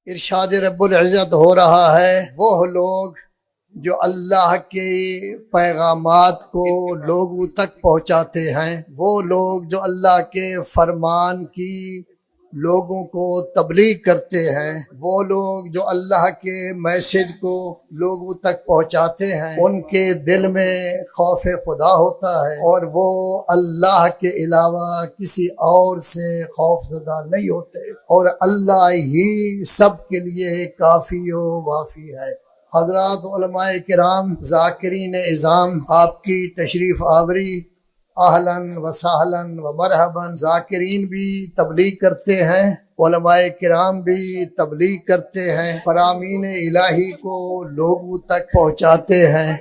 ارشاد رب العزت ہو رہا ہے، وہ لوگ جو اللہ کے پیغامات کو لوگوں تک پہنچاتے ہیں، وہ لوگ جو اللہ کے فرمان کی لوگوں کو تبلیغ کرتے ہیں، وہ لوگ جو اللہ کے میسج کو لوگوں تک پہنچاتے ہیں، ان کے دل میں خوف خدا ہوتا ہے اور وہ اللہ کے علاوہ کسی اور سے خوف زدہ نہیں ہوتے، اور اللہ ہی سب کے لیے کافی و وافی ہے۔ حضرات علماء کرام، ذاکرین اعظام، آپ کی تشریف آوری اہلاً و سہلاً و مرحباً۔ ذاکرین بھی تبلیغ کرتے ہیں، علماء کرام بھی تبلیغ کرتے ہیں، فرامین الہی کو لوگوں تک پہنچاتے ہیں،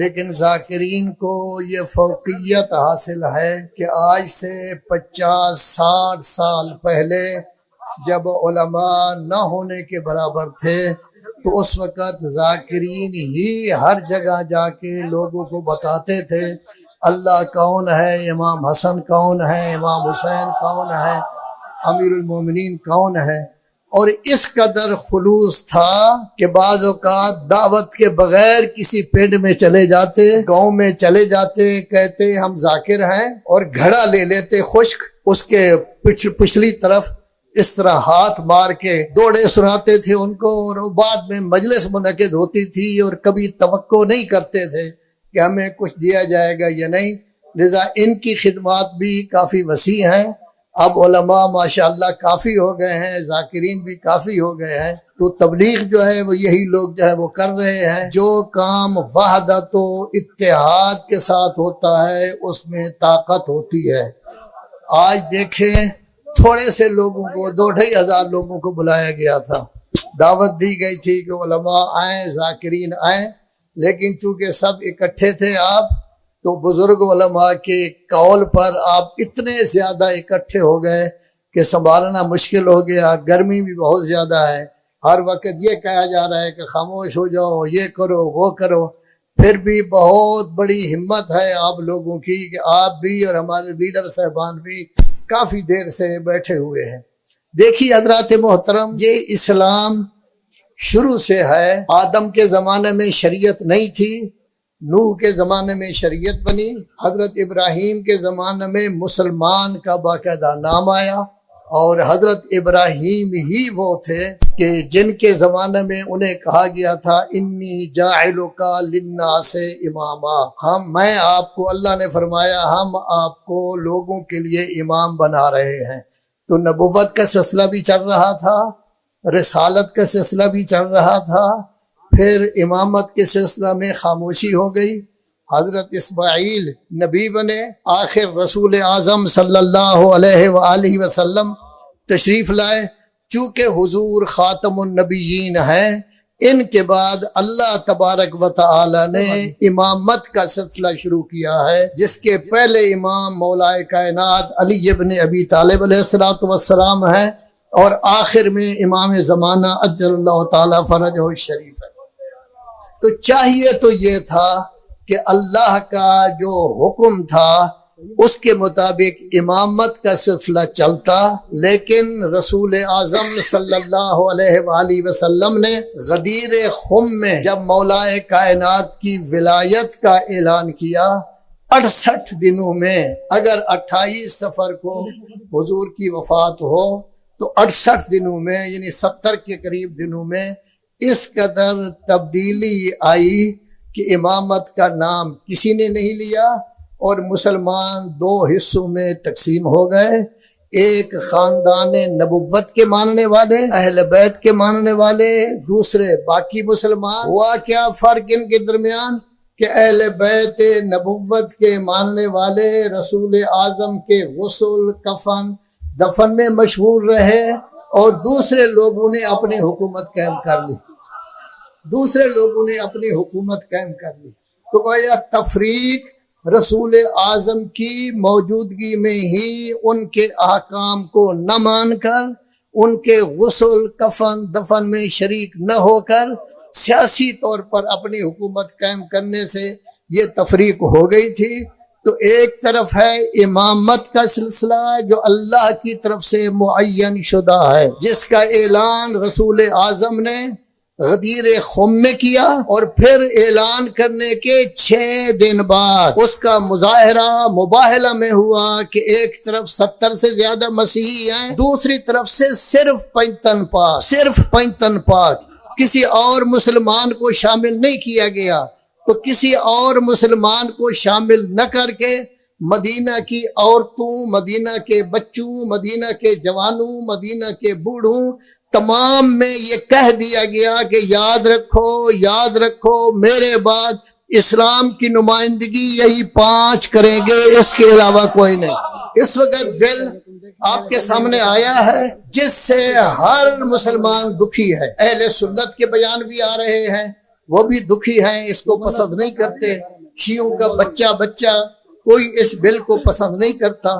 لیکن ذاکرین کو یہ فوقیت حاصل ہے کہ آج سے 50-60 سال پہلے جب علماء نہ ہونے کے برابر تھے تو اس وقت ذاکرین ہی ہر جگہ جا کے لوگوں کو بتاتے تھے اللہ کون ہے، امام حسن کون ہے، امام حسین کون ہے، امیر المومنین کون ہے۔ اور اس قدر خلوص تھا کہ بعض اوقات دعوت کے بغیر کسی پنڈ میں چلے جاتے، گاؤں میں چلے جاتے، کہتے ہم ذاکر ہیں، اور گھڑا لے لیتے خشک، اس کے پچھلی طرف اس طرح ہاتھ مار کے دوڑے سناتے تھے ان کو، اور بعد میں مجلس منعقد ہوتی تھی اور کبھی توقع نہیں کرتے تھے کہ ہمیں کچھ دیا جائے گا یا نہیں، لذا ان کی خدمات بھی کافی وسیع ہیں۔ اب علماء ماشاءاللہ کافی ہو گئے ہیں، ذاکرین بھی کافی ہو گئے ہیں، تو تبلیغ جو ہے وہ یہی لوگ جو ہے وہ کر رہے ہیں۔ جو کام وحدت و اتحاد کے ساتھ ہوتا ہے اس میں طاقت ہوتی ہے۔ آج دیکھیں تھوڑے سے لوگوں کو، 2-2.5 ہزار لوگوں کو بلایا گیا تھا، دعوت دی گئی تھی کہ علماء آئیں، ذاکرین آئیں، لیکن چونکہ سب اکٹھے تھے آپ، تو بزرگ علماء کے قول پر آپ اتنے زیادہ اکٹھے ہو گئے کہ سنبھالنا مشکل ہو گیا۔ گرمی بھی بہت زیادہ ہے، ہر وقت یہ کہا جا رہا ہے کہ خاموش ہو جاؤ، یہ کرو وہ کرو، پھر بھی بہت بڑی ہمت ہے آپ لوگوں کی کہ آپ بھی اور ہمارے لیڈر صاحبان بھی کافی دیر سے بیٹھے ہوئے ہیں۔ دیکھیے حضرات محترم، یہ اسلام شروع سے ہے۔ آدم کے زمانے میں شریعت نہیں تھی، نوح کے زمانے میں شریعت بنی، حضرت ابراہیم کے زمانے میں مسلمان کا باقاعدہ نام آیا، اور حضرت ابراہیم ہی وہ تھے کہ جن کے زمانے میں انہیں کہا گیا تھا انی جاعلک للناس اماما، میں آپ کو، اللہ نے فرمایا ہم آپ کو لوگوں کے لیے امام بنا رہے ہیں۔ تو نبوت کا سلسلہ بھی چل رہا تھا، رسالت کا سلسلہ بھی چل رہا تھا، پھر امامت کے سلسلہ میں خاموشی ہو گئی۔ حضرت اسماعیل نبی بنے، آخر رسول اعظم صلی اللہ علیہ وآلہ وسلم تشریف لائے۔ چونکہ حضور خاتم النبیین ہیں، ان کے بعد اللہ تبارک و تعالی نے امامت کا سلسلہ شروع کیا ہے، جس کے پہلے امام مولا کائنات علی ابن ابی طالب علیہ السلام ہیں، اور آخر میں امام زمانہ عجل اللہ تعالی فرجہ الشریف ہے۔ تو چاہیے تو یہ تھا کہ اللہ کا جو حکم تھا اس کے مطابق امامت کا سلسلہ چلتا، لیکن رسول اعظم صلی اللہ علیہ وآلہ وسلم نے غدیر خم میں جب مولا کائنات کی ولایت کا اعلان کیا، 68 دنوں میں، اگر 28 صفر کو حضور کی وفات ہو تو 68 دنوں میں، یعنی 70 کے قریب دنوں میں اس قدر تبدیلی آئی کہ امامت کا نام کسی نے نہیں لیا، اور مسلمان 2 حصوں میں تقسیم ہو گئے، ایک خاندان نبوت کے ماننے والے، اہل بیت کے ماننے والے، دوسرے باقی مسلمان۔ ہوا کیا فرق ان کے درمیان کہ اہل بیت نبوت کے ماننے والے رسول اعظم کے غسل، کفن، دفن میں مشغول رہے، اور دوسرے لوگوں نے اپنی حکومت قائم کر لی، تو گویا تفریق رسول اعظم کی موجودگی میں ہی ان کے احکام کو نہ مان کر، ان کے غسل، کفن، دفن میں شریک نہ ہو کر سیاسی طور پر اپنی حکومت قائم کرنے سے یہ تفریق ہو گئی تھی۔ تو ایک طرف ہے امامت کا سلسلہ جو اللہ کی طرف سے معین شدہ ہے، جس کا اعلان رسول اعظم نے غدیر خم میں کیا، اور پھر اعلان کرنے کے 6 دن بعد اس کا مظاہرہ مباہلہ میں ہوا کہ ایک طرف 70 سے زیادہ مسیحی ہیں، دوسری طرف سے صرف 55 پاک کسی اور مسلمان کو شامل نہیں کیا گیا۔ تو کسی اور مسلمان کو شامل نہ کر کے مدینہ کی عورتوں، مدینہ کے بچوں، مدینہ کے جوانوں، مدینہ کے بوڑھوں، تمام میں یہ کہہ دیا گیا کہ یاد رکھو میرے بعد اسلام کی نمائندگی یہی 5 کریں گے، اس کے علاوہ کوئی نہیں۔ اس وقت بل آپ کے سامنے آیا ہے جس سے ہر مسلمان دکھی ہے۔ اہل سنت کے بیان بھی آ رہے ہیں، وہ بھی دکھی ہیں، اس کو پسند نہیں کرتے۔ شیعوں کا بچہ کوئی اس بل کو پسند نہیں کرتا،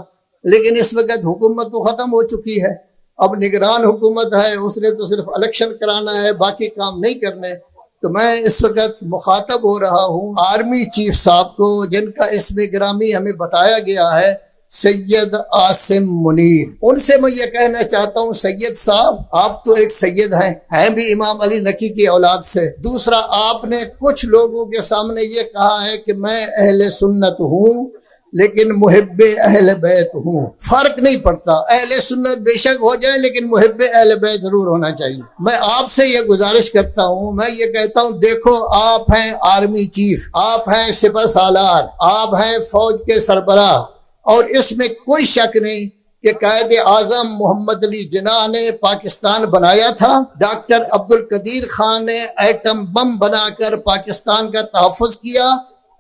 لیکن اس وقت حکومت تو ختم ہو چکی ہے، اب نگران حکومت ہے، اس نے تو صرف الیکشن کرانا ہے، باقی کام نہیں کرنے۔ تو میں اس وقت مخاطب ہو رہا ہوں آرمی چیف صاحب کو، جن کا اسم گرامی ہمیں بتایا گیا ہے سید عاصم منیر۔ ان سے میں یہ کہنا چاہتا ہوں، سید صاحب آپ تو ایک سید ہیں بھی امام علی نقی کی اولاد سے۔ دوسرا، آپ نے کچھ لوگوں کے سامنے یہ کہا ہے کہ میں اہل سنت ہوں لیکن محب اہل بیت ہوں۔ فرق نہیں پڑتا، اہل سنت بے شک ہو جائے لیکن محب اہل بیت ضرور ہونا چاہیے۔ میں آپ سے یہ گزارش کرتا ہوں، میں یہ کہتا ہوں، دیکھو آپ ہیں آرمی چیف، آپ ہیں سپہ سالار، آپ ہیں فوج کے سربراہ، اور اس میں کوئی شک نہیں کہ قائد اعظم محمد علی جناح نے پاکستان بنایا تھا، ڈاکٹر عبدالقدیر خان نے ایٹم بم بنا کر پاکستان کا تحفظ کیا۔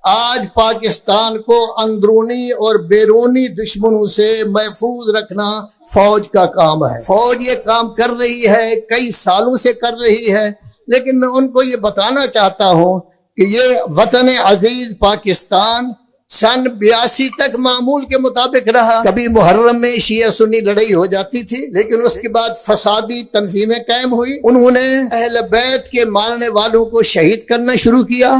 آج پاکستان کو اندرونی اور بیرونی دشمنوں سے محفوظ رکھنا فوج کا کام ہے۔ فوج یہ کام کر رہی ہے، کئی سالوں سے کر رہی ہے، لیکن میں ان کو یہ بتانا چاہتا ہوں کہ یہ وطن عزیز پاکستان سن 82 تک معمول کے مطابق رہا۔ کبھی محرم میں شیعہ سنی لڑائی ہو جاتی تھی، لیکن اس کے بعد فسادی تنظیمیں قائم ہوئی، انہوں نے اہل بیت کے ماننے والوں کو شہید کرنا شروع کیا،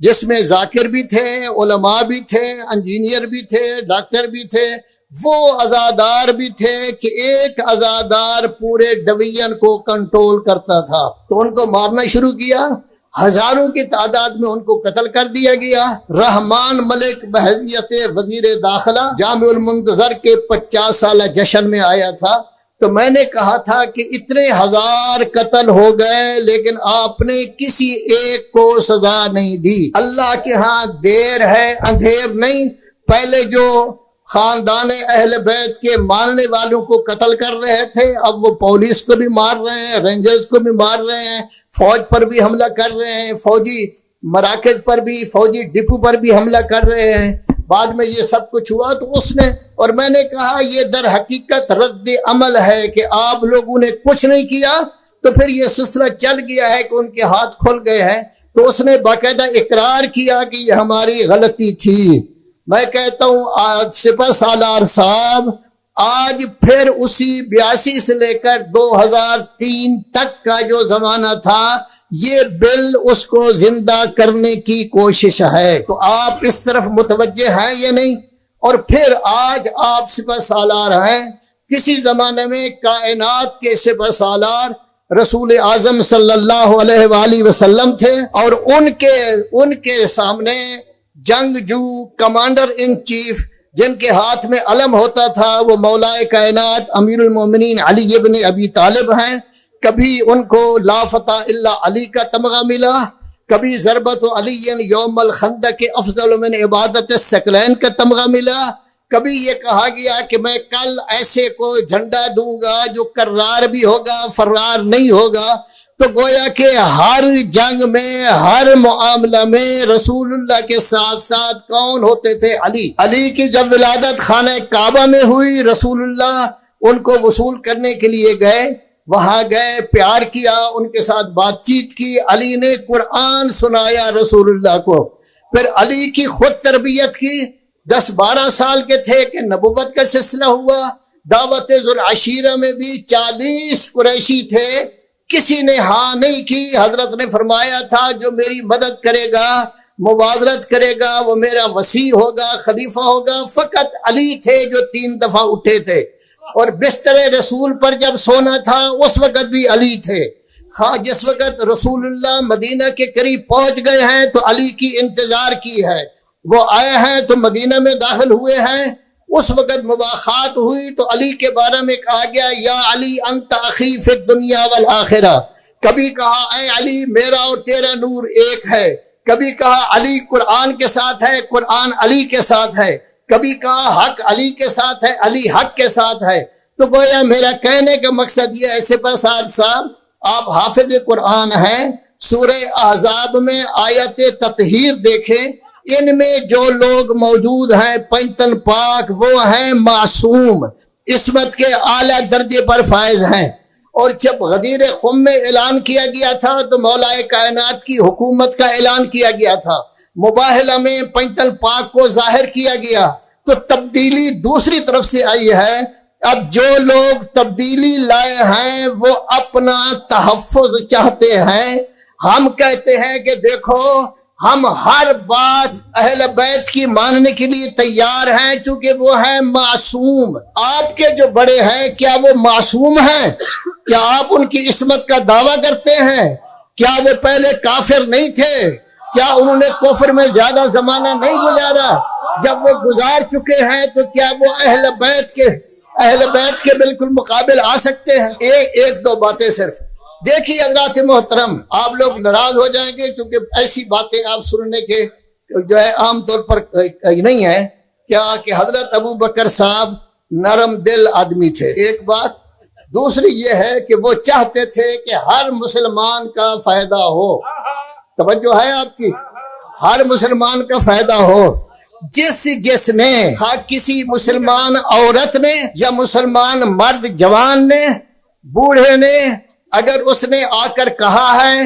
جس میں ذاکر بھی تھے، علماء بھی تھے، انجینئر بھی تھے، ڈاکٹر بھی تھے، وہ عزادار بھی تھے کہ ایک عزادار پورے ڈویژن کو کنٹرول کرتا تھا، تو ان کو مارنا شروع کیا، ہزاروں کی تعداد میں ان کو قتل کر دیا گیا۔ رحمان ملک بحیثیت وزیر داخلہ جامع المنتظر کے 50 سالہ جشن میں آیا تھا، تو میں نے کہا تھا کہ اتنے ہزار قتل ہو گئے لیکن آپ نے کسی ایک کو سزا نہیں دی۔ اللہ کے ہاں دیر ہے اندھیر نہیں۔ پہلے جو خاندان اہل بیت کے ماننے والوں کو قتل کر رہے تھے، اب وہ پولیس کو بھی مار رہے ہیں، رینجرز کو بھی مار رہے ہیں، فوج پر بھی حملہ کر رہے ہیں، فوجی مراکز پر بھی، فوجی ڈپو پر بھی حملہ کر رہے ہیں۔ بعد میں یہ سب کچھ ہوا تو اس نے، اور میں نے کہا یہ در حقیقت رد عمل ہے کہ آپ لوگوں نے کچھ نہیں کیا، تو پھر یہ سلسلہ چل گیا ہے کہ ان کے ہاتھ کھل گئے ہیں، تو اس نے باقاعدہ اقرار کیا کہ یہ ہماری غلطی تھی۔ میں کہتا ہوں آج سپہ سالار صاحب، آج پھر اسی 82 سے لے کر 2003 تک کا جو زمانہ تھا، یہ بل اس کو زندہ کرنے کی کوشش ہے۔ تو آپ اس طرف متوجہ ہیں یا نہیں؟ اور پھر آج آپ سپہ سالار ہیں، کسی زمانے میں کائنات کے سپہ سالار رسول اعظم صلی اللہ علیہ وآلہ وسلم تھے، اور ان کے سامنے جنگجو کمانڈر ان چیف جن کے ہاتھ میں علم ہوتا تھا وہ مولا کائنات امیر المومنین علی ابن ابی طالب ہیں۔ کبھی ان کو لا فتح الا علی کا تمغہ ملا، کبھی ضربت علی یوم الخندق افضل من عبادت الثقلین کا تمغہ ملا، کبھی یہ کہا گیا کہ میں کل ایسے کو جھنڈا دوں گا جو کرار بھی ہوگا فرار نہیں ہوگا۔ تو گویا کہ ہر جنگ میں، ہر معاملہ میں رسول اللہ کے ساتھ ساتھ کون ہوتے تھے؟ علی کی جب ولادت خانہ کعبہ میں ہوئی، رسول اللہ ان کو وصول کرنے کے لیے گئے، وہاں گئے، پیار کیا، ان کے ساتھ بات چیت کی، علی نے قرآن سنایا رسول اللہ کو، پھر علی کی خود تربیت کی، 10-12 سال کے تھے کہ نبوت کا سلسلہ ہوا۔ دعوت ذوالعشیرہ میں بھی 40 قریشی تھے، کسی نے ہاں نہیں کی۔ حضرت نے فرمایا تھا جو میری مدد کرے گا مبادرت کرے گا وہ میرا وسیع ہوگا، خلیفہ ہوگا۔ فقط علی تھے جو 3 دفعہ اٹھے تھے، اور بستر رسول پر جب سونا تھا اس وقت بھی علی تھے۔ ہاں، جس وقت رسول اللہ مدینہ کے قریب پہنچ گئے ہیں تو علی کی انتظار کی ہے، وہ آئے ہیں تو مدینہ میں داخل ہوئے ہیں، اس وقت مباحثات ہوئی تو علی کے بارے میں کہا گیا یا علی انت اخی فی الدنیا والآخرہ، کبھی کہا اے علی میرا اور تیرا نور ایک ہے، کبھی کہا علی قرآن کے ساتھ ہے، قرآن علی کے ساتھ ہے، کبھی کہا حق علی کے ساتھ ہے، علی حق کے ساتھ ہے۔ تو گویا میرا کہنے کا مقصد یہ ہے، سپاسار صاحب آپ حافظ قرآن ہیں، سورہ احزاب میں آیت تطہیر دیکھیں، ان میں جو لوگ موجود ہیں پنجتن پاک وہ ہیں معصوم، عصمت کے اعلیٰ درجے پر فائز ہیں۔ اور جب غدیر خم میں اعلان کیا گیا تھا تو مولا کائنات کی حکومت کا اعلان کیا گیا تھا، مباہلہ میں پنجتن پاک کو ظاہر کیا گیا، تو تبدیلی دوسری طرف سے آئی ہے۔ اب جو لوگ تبدیلی لائے ہیں وہ اپنا تحفظ چاہتے ہیں، ہم کہتے ہیں کہ دیکھو ہم ہر بات اہل بیت کی ماننے کے لیے تیار ہیں چونکہ وہ ہیں معصوم۔ آپ کے جو بڑے ہیں کیا وہ معصوم ہیں؟ کیا آپ ان کی عصمت کا دعویٰ کرتے ہیں؟ کیا وہ پہلے کافر نہیں تھے؟ کیا انہوں نے کفر میں زیادہ زمانہ نہیں گزارا؟ جب وہ گزار چکے ہیں تو کیا وہ اہل بیت کے بالکل مقابل آ سکتے ہیں؟ ایک دو باتیں صرف دیکھیے حضرات محترم، آپ لوگ ناراض ہو جائیں گے کیونکہ ایسی باتیں آپ سننے کے جو ہے عام طور پر نہیں ہے کیا کہ حضرت ابو بکر صاحب نرم دل آدمی تھے، ایک بات۔ دوسری یہ ہے کہ وہ چاہتے تھے کہ ہر مسلمان کا فائدہ ہو، توجہ ہے آپ کی، ہر مسلمان کا فائدہ ہو۔ جس نے کسی مسلمان عورت نے یا مسلمان مرد جوان نے بوڑھے نے اگر اس نے آ کر کہا ہے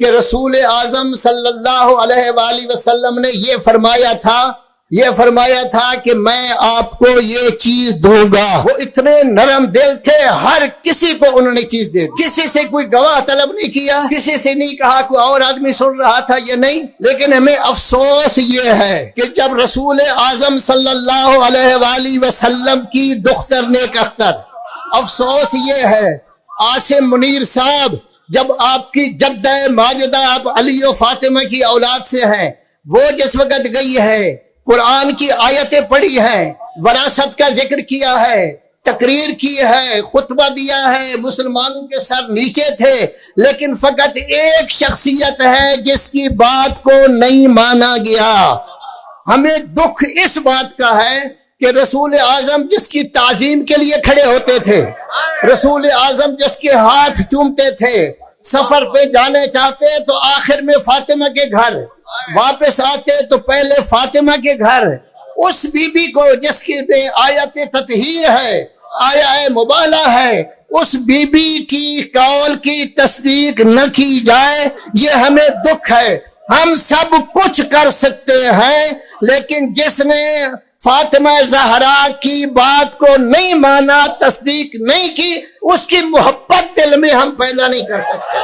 کہ رسول اعظم صلی اللہ علیہ وآلہ وسلم نے یہ فرمایا تھا کہ میں آپ کو یہ چیز دوں گا، وہ اتنے نرم دل تھے، ہر کسی کو انہوں نے چیز دے دی، کسی سے کوئی گواہ طلب نہیں کیا، کسی سے نہیں کہا کوئی اور آدمی سن رہا تھا یہ نہیں۔ لیکن ہمیں افسوس یہ ہے کہ جب رسول اعظم صلی اللہ علیہ وآلہ وسلم کی دختر نیک اختر، افسوس یہ ہے عاصم منیر صاحب، جب آپ کی جدہ ماجدہ آپ علی و فاطمہ کی اولاد سے ہیں، وہ جس وقت گئی ہے قرآن کی آیتیں پڑھی ہیں، وراثت کا ذکر کیا ہے، تقریر کی ہے، خطبہ دیا ہے، مسلمانوں کے سر نیچے تھے، لیکن فقط ایک شخصیت ہے جس کی بات کو نہیں مانا گیا۔ ہمیں دکھ اس بات کا ہے کہ رسول اعظم جس کی تعظیم کے لیے کھڑے ہوتے تھے، رسول اعظم جس کے ہاتھ چومتے تھے، سفر پہ جانے چاہتے تو آخر میں فاطمہ کے گھر، واپس آتے تو پہلے فاطمہ کے گھر، اس بی بی کو جس کی آیت تطہیر ہے، آیہ مبالہ ہے، اس بی بی کی قول کی تصدیق نہ کی جائے، یہ ہمیں دکھ ہے۔ ہم سب کچھ کر سکتے ہیں لیکن جس نے فاطمہ زہرا کی بات کو نہیں مانا، تصدیق نہیں کی، اس کی محبت دل میں ہم پیدا نہیں کر سکتے۔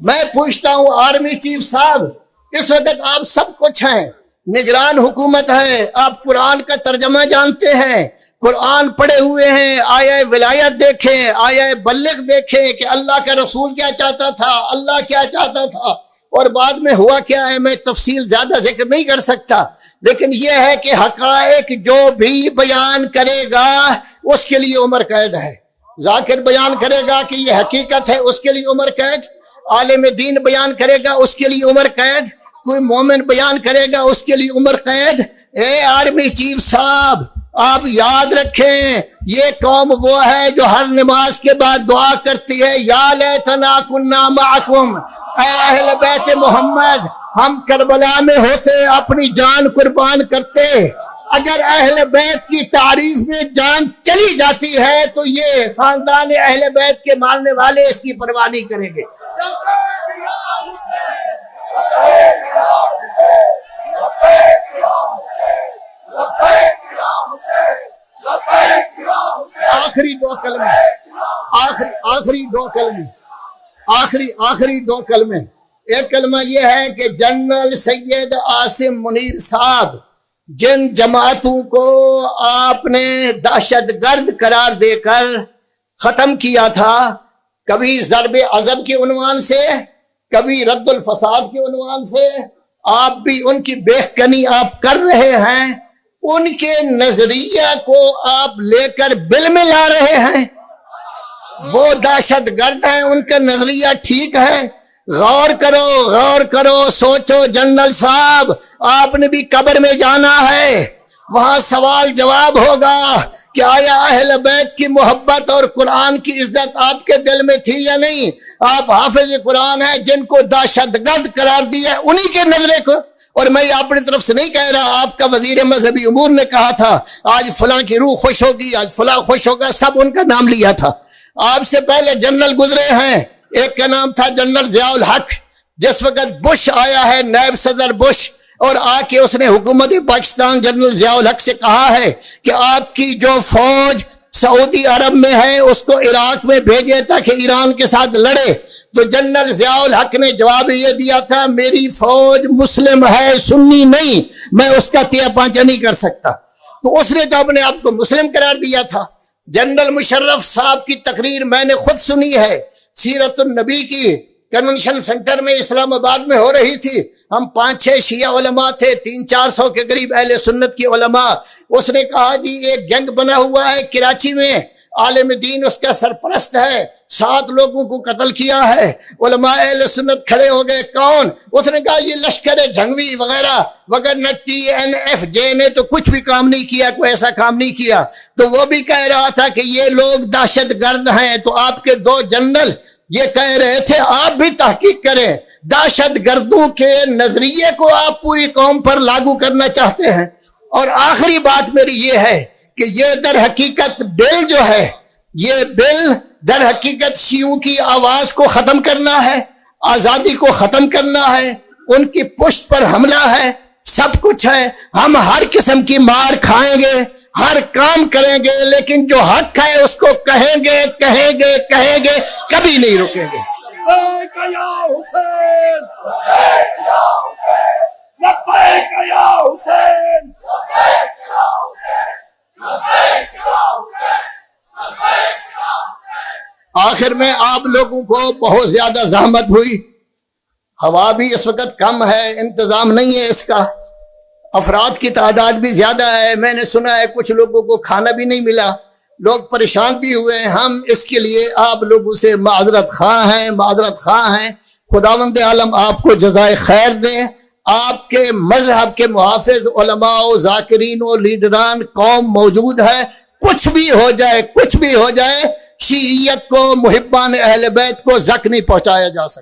میں پوچھتا ہوں آرمی چیف صاحب، اس وقت آپ سب کچھ ہیں، نگران حکومت ہے، آپ قرآن کا ترجمہ جانتے ہیں، قرآن پڑھے ہوئے ہیں، آیہ ولایت دیکھیں، آیہ بلغ دیکھیں کہ اللہ کا رسول کیا چاہتا تھا، اللہ کیا چاہتا تھا، اور بعد میں ہوا کیا ہے میں تفصیل زیادہ ذکر نہیں کر سکتا، لیکن یہ ہے کہ حقائق جو بھی بیان کرے گا اس کے لیے عمر قید ہے۔ ذاکر بیان کرے گا کہ یہ حقیقت ہے، اس کے لیے عمر قید، عالم دین بیان کرے گا اس کے لیے عمر قید، کوئی مومن بیان کرے گا اس کے لیے عمر قید۔ اے آرمی چیف صاحب، آپ یاد رکھیں یہ قوم وہ ہے جو ہر نماز کے بعد دعا کرتی ہے یا لیتنا کنا معکم، اے اہل بیت محمد ہم کربلا میں ہوتے اپنی جان قربان کرتے۔ اگر اہل بیت کی تعریف میں جان چلی جاتی ہے تو یہ خاندان اہل بیت کے ماننے والے اس کی پرواہ نہیں کریں گے۔ لبیک یا حسین، لبیک یا حسین، لبیک آخری دو کلمے، آخری دو کلمے. ایک کلمہ یہ ہے کہ جنرل سید عاصم منیر صاحب جن جماعتوں کو آپ نے دہشت گرد قرار دے کر ختم کیا تھا، کبھی ضرب عضب کے عنوان سے، کبھی رد الفساد کے عنوان سے، آپ بھی ان کی بےکنی آپ کر رہے ہیں. ان کے نظریہ کو آپ لے کر بل میں لا رہے ہیں. وہ دہشت گرد ہیں، ان کا نظریہ ٹھیک ہے. غور کرو، سوچو. جنرل صاحب آپ نے بھی قبر میں جانا ہے، وہاں سوال جواب ہوگا کہ آیا اہل بیت کی محبت اور قرآن کی عزت آپ کے دل میں تھی یا نہیں؟ آپ حافظ قرآن ہیں، جن کو دہشت گرد قرار دیا انہی کے نظرے کو. اور میں یہ اپنی طرف سے نہیں کہہ رہا، آپ کا وزیر مذہبی امور نے کہا تھا آج فلاں کی روح خوش ہوگی، آج فلاں خوش ہوگا، سب ان کا نام لیا تھا. آپ سے پہلے جنرل گزرے ہیں، ایک کا نام تھا جنرل ضیاء الحق. جس وقت بش آیا ہے، نائب صدر بش، اور آ کے اس نے حکومت پاکستان جنرل ضیاء الحق سے کہا ہے کہ آپ کی جو فوج سعودی عرب میں ہے اس کو عراق میں بھیجے تاکہ ایران کے ساتھ لڑے. تو جنرل ضیاء الحق نے جواب یہ دیا تھا میری فوج مسلم ہے، سنی نہیں، میں اس کا تیا پانچا نہیں کر سکتا. تو اس نے تو اپنے آپ کو مسلم قرار دیا تھا. جنرل مشرف صاحب کی تقریر میں نے خود سنی ہے، سیرت النبی کی، کنونشن سینٹر میں اسلام آباد میں ہو رہی تھی. ہم 5-6 شیعہ علماء تھے، 300-400 کے قریب اہل سنت کی علماء. اس نے کہا جی ایک گینگ بنا ہوا ہے کراچی میں، عالم دین اس کا سرپرست ہے، 7 لوگوں کو قتل کیا ہے. علماء اہل سنت کھڑے ہو گئے، کون؟ اس نے کہا یہ لشکر جھنگوی وغیرہ وغیرہ، TNFJ نے تو کچھ بھی کام نہیں کیا، کوئی ایسا کام نہیں کیا. تو وہ بھی کہہ رہا تھا کہ یہ لوگ دہشت گرد ہیں. تو آپ کے 2 جنرل یہ کہہ رہے تھے آپ بھی تحقیق کریں، دہشت گردوں کے نظریے کو آپ پوری قوم پر لاگو کرنا چاہتے ہیں. اور آخری بات میری یہ ہے کہ یہ در حقیقت بل جو ہے، یہ بل در حقیقت شیعوں کی آواز کو ختم کرنا ہے، آزادی کو ختم کرنا ہے، ان کی پشت پر حملہ ہے، سب کچھ ہے. ہم ہر قسم کی مار کھائیں گے، ہر کام کریں گے، لیکن جو حق ہے اس کو کہیں گے، کبھی نہیں رکیں گے. لبیک یا حسین، لبیک یا حسین، آخر میں آپ لوگوں کو بہت زیادہ زحمت ہوئی، ہوا بھی اس وقت کم ہے، انتظام نہیں ہے اس کا، افراد کی تعداد بھی زیادہ ہے. میں نے سنا ہے کچھ لوگوں کو کھانا بھی نہیں ملا، لوگ پریشان بھی ہوئے. ہم اس کے لیے آپ لوگوں سے معذرت خواہ ہیں. خداوند عالم آپ کو جزائے خیر دے. آپ کے مذہب کے محافظ علماء و ذاکرین و لیڈران قوم موجود ہے. کچھ بھی ہو جائے شیعیت کو، محبان اہل بیت کو زخم نہیں پہنچایا جا سکتا.